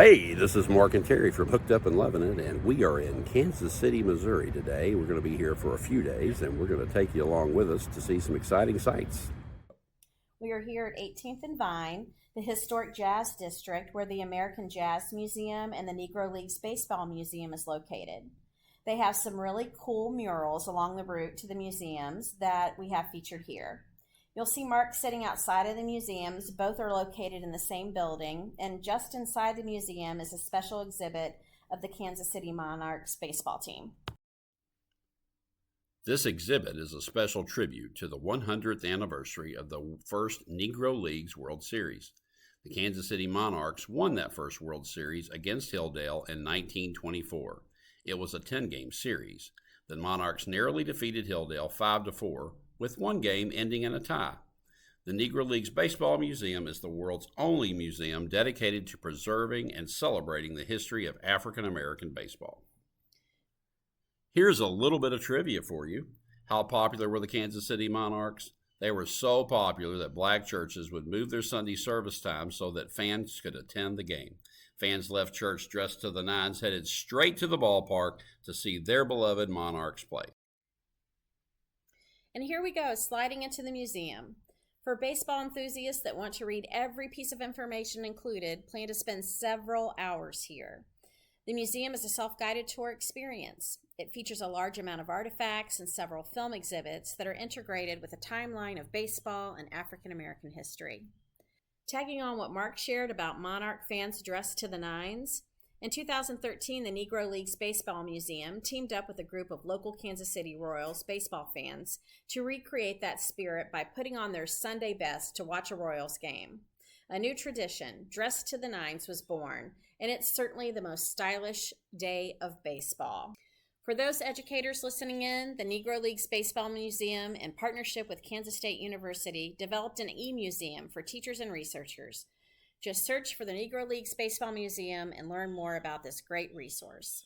Hey, this is Mark and Terry from Hooked Up and Loving It, and we are in Kansas City, Missouri today. We're going to be here for a few days, and we're going to take you along with us to see some exciting sights. We are here at 18th and Vine, the historic Jazz District, where the American Jazz Museum and the Negro Leagues Baseball Museum is located. They have some really cool murals along the route to the museums that we have featured here. You'll see Mark sitting outside of the museums. Both are located in the same building, and just inside the museum is a special exhibit of the Kansas City Monarchs baseball team. This exhibit is a special tribute to the 100th anniversary of the first Negro Leagues World Series. The Kansas City Monarchs won that first World Series against Hilldale in 1924. It was a 10-game series. The Monarchs narrowly defeated Hilldale 5-4, with one game ending in a tie. The Negro Leagues Baseball Museum is the world's only museum dedicated to preserving and celebrating the history of African American baseball. Here's a little bit of trivia for you. How popular were the Kansas City Monarchs? They were so popular that black churches would move their Sunday service time so that fans could attend the game. Fans left church dressed to the nines, headed straight to the ballpark to see their beloved Monarchs play. And here we go, sliding into the museum. For baseball enthusiasts that want to read every piece of information included, plan to spend several hours here. The museum is a self-guided tour experience. It features a large amount of artifacts and several film exhibits that are integrated with a timeline of baseball and African American history. Tagging on what Mark shared about Monarch fans dressed to the nines, in 2013, the Negro Leagues Baseball Museum teamed up with a group of local Kansas City Royals baseball fans to recreate that spirit by putting on their Sunday best to watch a Royals game. A new tradition, Dressed to the Nines, was born, and it's certainly the most stylish day of baseball. For those educators listening in, the Negro Leagues Baseball Museum, in partnership with Kansas State University, developed an e-museum for teachers and researchers. Just search for the Negro Leagues Baseball Museum and learn more about this great resource.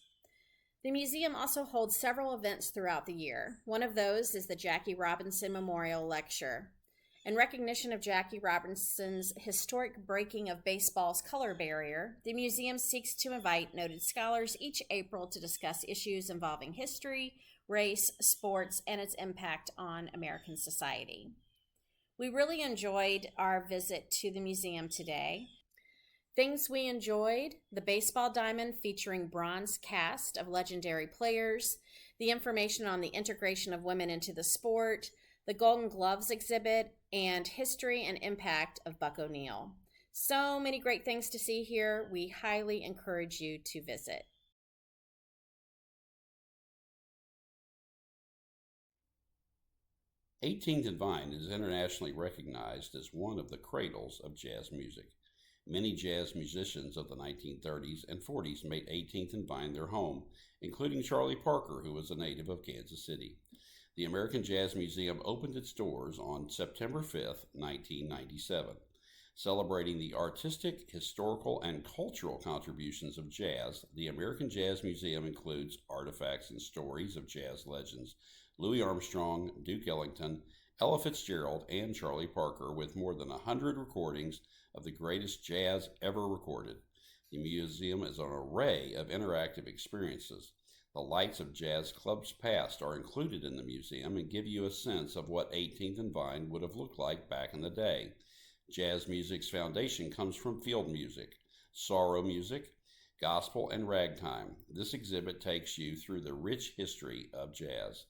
The museum also holds several events throughout the year. One of those is the Jackie Robinson Memorial Lecture. In recognition of Jackie Robinson's historic breaking of baseball's color barrier, the museum seeks to invite noted scholars each April to discuss issues involving history, race, sports, and its impact on American society. We really enjoyed our visit to the museum today. Things we enjoyed: the baseball diamond featuring bronze cast of legendary players, the information on the integration of women into the sport, the Golden Gloves exhibit, and history and impact of Buck O'Neil. So many great things to see here. We highly encourage you to visit. 18th and Vine is internationally recognized as one of the cradles of jazz music. Many jazz musicians of the 1930s and 40s made 18th and Vine their home, including Charlie Parker, who was a native of Kansas City. The American Jazz Museum opened its doors on September 5, 1997. Celebrating the artistic, historical, and cultural contributions of jazz, the American Jazz Museum includes artifacts and stories of jazz legends Louis Armstrong, Duke Ellington, Ella Fitzgerald, and Charlie Parker, with more than 100 recordings of the greatest jazz ever recorded. The museum is an array of interactive experiences. The lights of jazz clubs past are included in the museum and give you a sense of what 18th and Vine would have looked like back in the day. Jazz music's foundation comes from field music, sorrow music, gospel, and ragtime. This exhibit takes you through the rich history of jazz.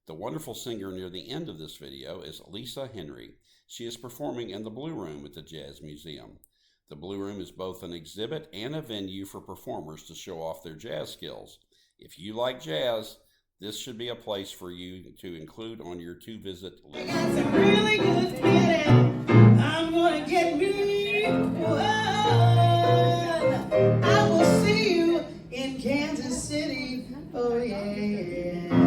The wonderful singer near the end of this video is Lisa Henry. She is performing in the Blue Room at the Jazz Museum. The Blue Room is both an exhibit and a venue for performers to show off their jazz skills. If you like jazz, this should be a place for you to include on your to-visit list. I got some really good feeling. I'm gonna get me one. I will see you in Kansas City. Oh yeah.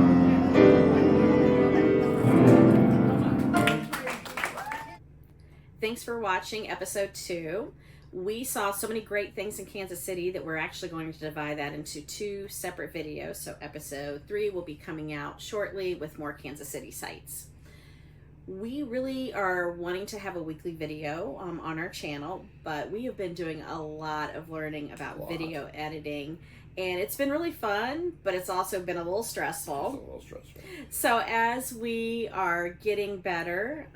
Thanks for watching episode 2. We saw so many great things in Kansas City that we're actually going to divide that into 2 separate videos. So episode 3 will be coming out shortly with more Kansas City sites. We really are wanting to have a weekly video on our channel, but we have been doing a lot of learning about video editing, and it's been really fun, but it's also been a little stressful. It's a little stressful. So as we are getting better,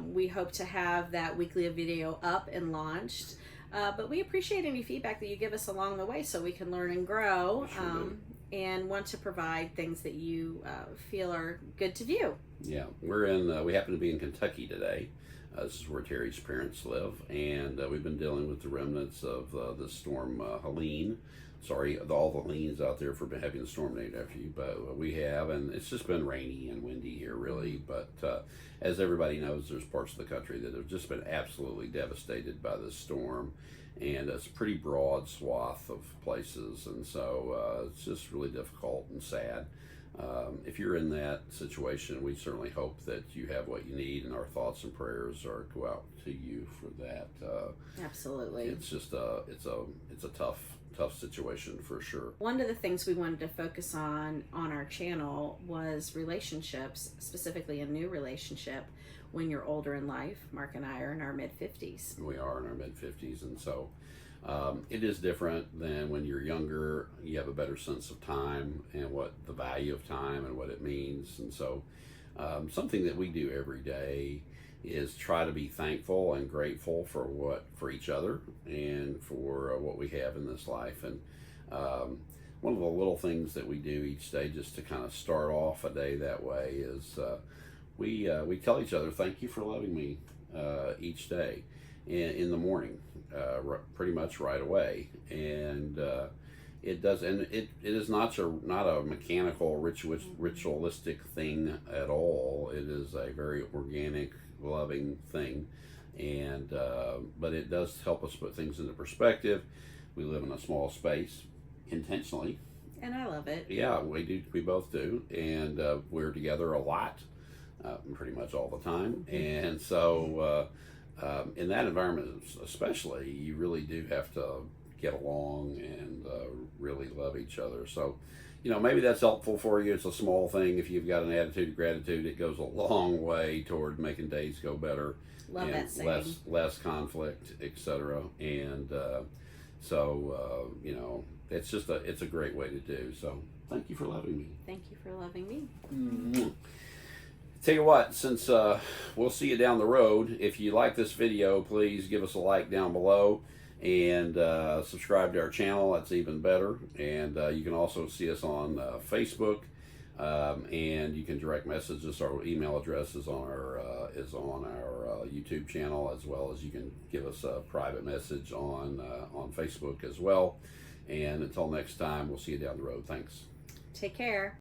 we hope to have that weekly video up and launched. But we appreciate any feedback that you give us along the way so we can learn and grow, and want to provide things that you feel are good to view. Yeah, we happen to be in Kentucky today. This is where Teri's parents live, and we've been dealing with the remnants of the storm Helene. Sorry, all the Helenes out there for having the storm named after you, but we have, and it's just been rainy and windy here, really. But as everybody knows, there's parts of the country that have just been absolutely devastated by this storm, and it's a pretty broad swath of places, and so it's just really difficult and sad. If you're in that situation, we certainly hope that you have what you need, and our thoughts and prayers go out to you for that. Absolutely. It's just it's a tough situation for sure. One of the things we wanted to focus on our channel was relationships, specifically a new relationship when you're older in life. Mark and I are in our mid-50s. We are in our mid-50s, and so it is different than when you're younger. You have a better sense of time and what the value of time and what it means. And so something that we do every day is try to be thankful and grateful for each other and for what we have in this life. And one of the little things that we do each day just to kind of start off a day that way is we tell each other, thank you for loving me each day in the morning, pretty much right away. And it does, and it is not a mechanical ritualistic thing at all. It is a very organic, loving thing, and but it does help us put things into perspective. We live in a small space intentionally, and I love it. Yeah, we do. We both do, and we're together a lot, pretty much all the time. And so in that environment especially, you really do have to get along and really love each other. So maybe that's helpful for you. It's a small thing. If you've got an attitude of gratitude, it goes a long way toward making days go better. Love and that saying. less conflict, etc. And so it's a great way to do. So thank you for loving me. Thank you for loving me. Mm-hmm. Tell you what, since we'll see you down the road, if you like this video, please give us a like down below and subscribe to our channel. That's even better. And you can also see us on Facebook, and you can direct message us. Our email address is on our YouTube channel, as well as you can give us a private message on Facebook as well. And until next time, we'll see you down the road. Thanks. Take care.